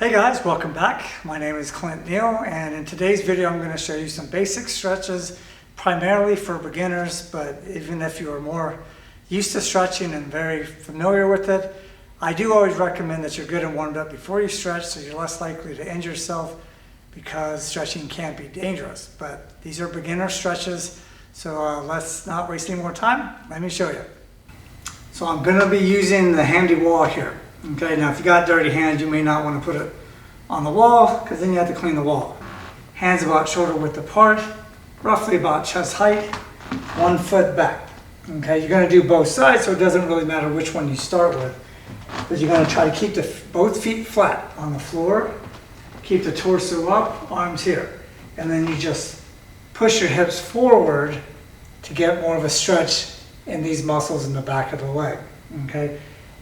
Hey guys, welcome back. My name is Clint Neal, and in today's video I'm going to show you some basic stretches primarily for beginners, but even if you are more used to stretching and very familiar with it, I do always recommend that you're good and warmed up before you stretch so you're less likely to injure yourself because stretching can be dangerous. But these are beginner stretches, so let's not waste any more time. Let me show you. So I'm going to be using the handy wall here. Okay, now if you got dirty hands, you may not want to put it on the wall because then you have to clean the wall. Hands about shoulder width apart, roughly about chest height, 1 foot back. Okay, you're going to do both sides, so it doesn't really matter which one you start with. But you're going to try to keep both feet flat on the floor, keep the torso up, arms here. And then you just push your hips forward to get more of a stretch in these muscles in the back of the leg. Okay,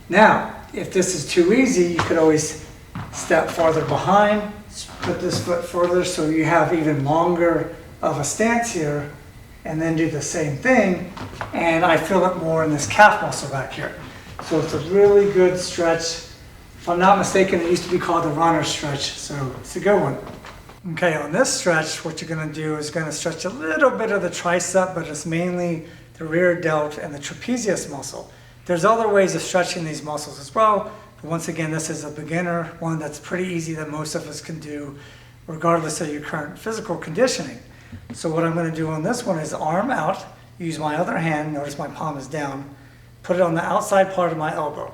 now if this is too easy, you could always step farther behind, put this foot further so you have even longer of a stance here, and then do the same thing. And I feel it more in this calf muscle back here. So it's a really good stretch. If I'm not mistaken, it used to be called the runner stretch, so it's a good one. Okay, on this stretch, what you're going to do is going to stretch a little bit of the tricep, but it's mainly the rear delt and the trapezius muscle. There's other ways of stretching these muscles as well, but once again, this is a beginner one that's pretty easy that most of us can do regardless of your current physical conditioning. So what I'm going to do on this one is arm out, use my other hand, notice my palm is down, put it on the outside part of my elbow.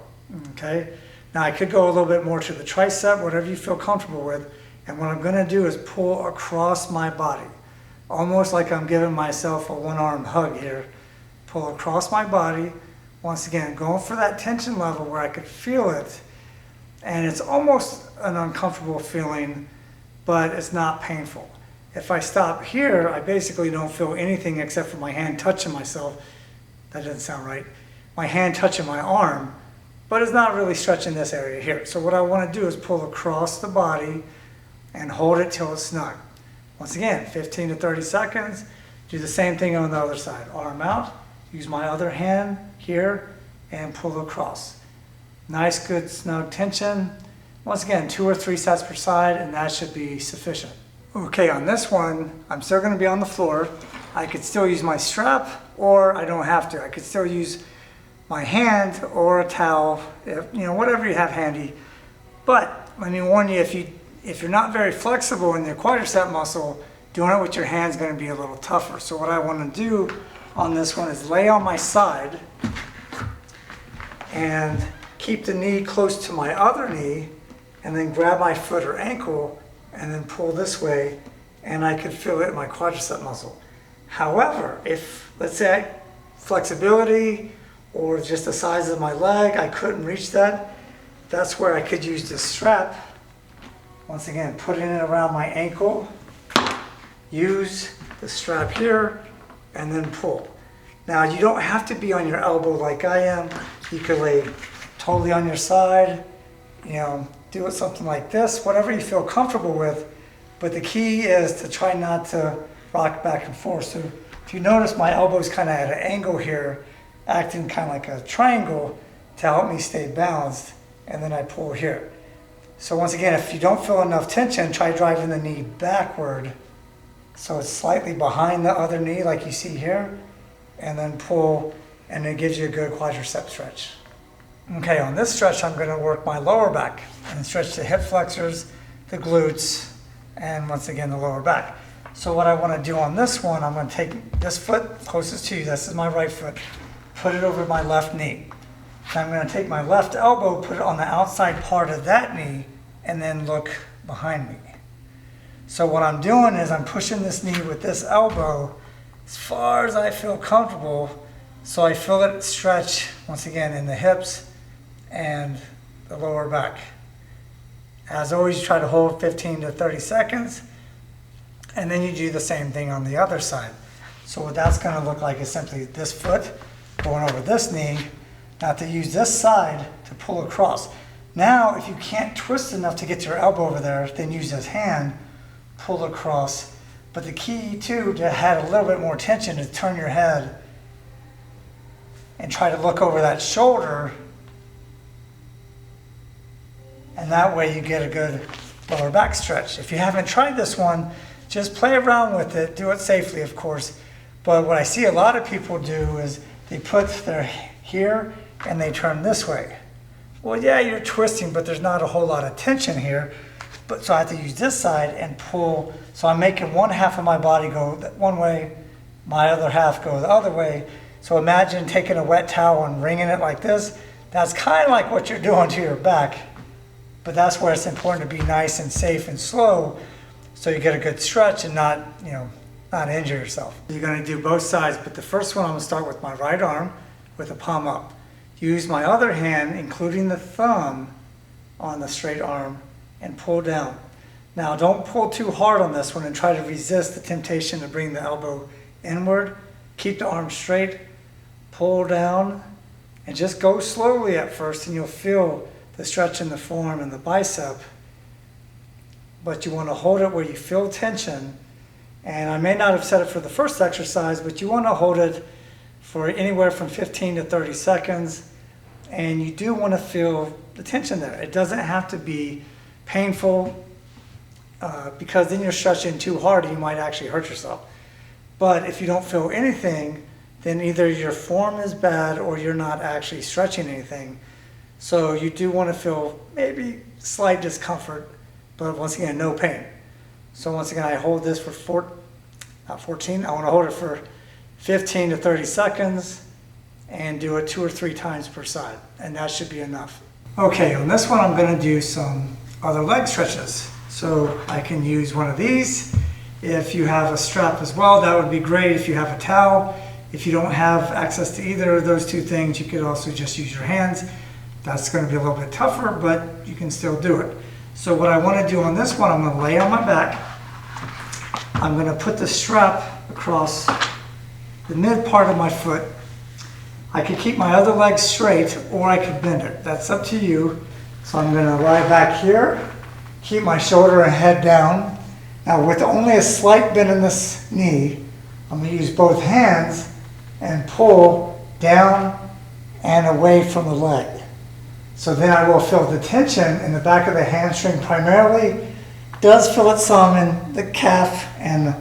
Okay, now I could go a little bit more to the tricep, whatever you feel comfortable with, and what I'm going to do is pull across my body, almost like I'm giving myself a one-arm hug here. Pull across my body. Once again, going for that tension level where I could feel it, and it's almost an uncomfortable feeling, but it's not painful. If I stop here, I basically don't feel anything except for my hand touching myself. That doesn't sound right. My hand touching my arm, but it's not really stretching this area here. So what I want to do is pull across the body and hold it till it's snug. Once again, 15 to 30 seconds. Do the same thing on the other side. Arm out. Use my other hand here and pull across. Nice, good, snug tension. Once again, 2 or 3 sets per side, and that should be sufficient. Okay, on this one, I'm still going to be on the floor. I could still use my strap, or I don't have to. I could still use my hand or a towel, whatever you have handy. But let me warn you, if you're not very flexible in your quadricep muscle, doing it with your hand is going to be a little tougher. So what I want to do on this one is lay on my side and keep the knee close to my other knee, and then grab my foot or ankle and then pull this way, and I could feel it in my quadricep muscle. However, if, let's say, flexibility or just the size of my leg, I couldn't reach that, that's where I could use this strap. Once again, putting it around my ankle, use the strap here, and then pull. Now you don't have to be on your elbow like I am. You could lay totally on your side, do it something like this, whatever you feel comfortable with. But the key is to try not to rock back and forth. So if you notice, my elbow's kind of at an angle here, acting kind of like a triangle to help me stay balanced, and then I pull here. So once again, if you don't feel enough tension, try driving the knee backward so it's slightly behind the other knee like you see here, and then pull, and it gives you a good quadricep stretch. Okay, on this stretch I'm going to work my lower back and stretch the hip flexors, the glutes, and once again the lower back. So what I want to do on this one, I'm going to take this foot closest to you, this is my right foot, put it over my left knee. Then I'm going to take my left elbow, put it on the outside part of that knee, and then look behind me. So what I'm doing is I'm pushing this knee with this elbow as far as I feel comfortable, so I feel it stretch once again in the hips and the lower back. As always, you try to hold 15 to 30 seconds, and then you do the same thing on the other side. So what that's going to look like is simply this foot going over this knee. Now to use this side to pull across. Now if you can't twist enough to get your elbow over there, then use this hand, pull across. But the key too to have a little bit more tension is turn your head and try to look over that shoulder and that way you get a good lower back stretch. If you haven't tried this one, just play around with it. Do it safely, of course. But what I see a lot of people do is they put their here and they turn this way. Well, yeah, you're twisting, but there's not a whole lot of tension here. So I have to use this side and pull. So I'm making one half of my body go one way, my other half go the other way. So imagine taking a wet towel and wringing it like this. That's kind of like what you're doing to your back. But that's where it's important to be nice and safe and slow so you get a good stretch and not, not injure yourself. You're going to do both sides, but the first one I'm going to start with my right arm with the palm up. Use my other hand, including the thumb, on the straight arm and pull down. Now don't pull too hard on this one and try to resist the temptation to bring the elbow inward. Keep the arm straight, pull down, and just go slowly at first and you'll feel the stretch in the forearm and the bicep. But you want to hold it where you feel tension. And I may not have said it for the first exercise, but you want to hold it for anywhere from 15 to 30 seconds. And you do want to feel the tension there. It doesn't have to be painful because then you're stretching too hard and you might actually hurt yourself. But if you don't feel anything, then either your form is bad or you're not actually stretching anything. So you do want to feel maybe slight discomfort, but once again, no pain. So once again, I hold this for I want to hold it for 15 to 30 seconds and do it 2 or 3 times per side, and that should be enough. Okay, on this one, I'm going to do some other leg stretches. So I can use one of these. If you have a strap as well, that would be great. If you have a towel, if you don't have access to either of those two things, you could also just use your hands. That's going to be a little bit tougher, but you can still do it. So what I want to do on this one, I'm going to lay on my back. I'm going to put the strap across the mid part of my foot. I could keep my other leg straight or I could bend it. That's up to you. So I'm going to lie back here, keep my shoulder and head down. Now with only a slight bend in this knee, I'm going to use both hands and pull down and away from the leg. So then I will feel the tension in the back of the hamstring primarily. Does feel it some in the calf and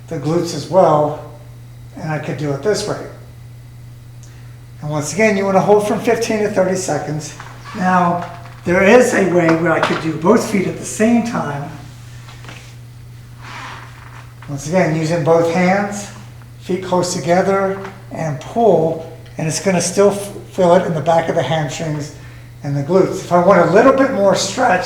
the glutes as well. And I could do it this way. And once again, you want to hold from 15 to 30 seconds. Now, there is a way where I could do both feet at the same time. Once again, using both hands, feet close together, and pull, and it's going to still feel it in the back of the hamstrings and the glutes. If I want a little bit more stretch,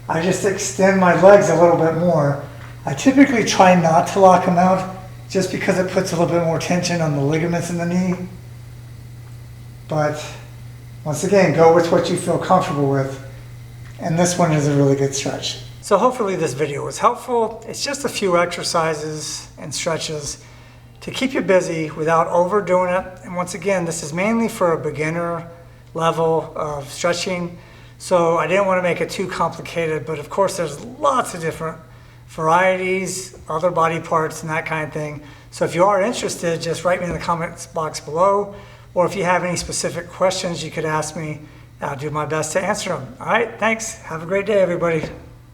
I just extend my legs a little bit more. I typically try not to lock them out just because it puts a little bit more tension on the ligaments in the knee. But once again, go with what you feel comfortable with. And this one is a really good stretch. So hopefully this video was helpful. It's just a few exercises and stretches to keep you busy without overdoing it. And once again, this is mainly for a beginner level of stretching. So I didn't want to make it too complicated, but of course there's lots of different varieties, other body parts and that kind of thing. So if you are interested, just write me in the comments box below, or if you have any specific questions, you could ask me. I'll do my best to answer them. All right, thanks. Have a great day, everybody.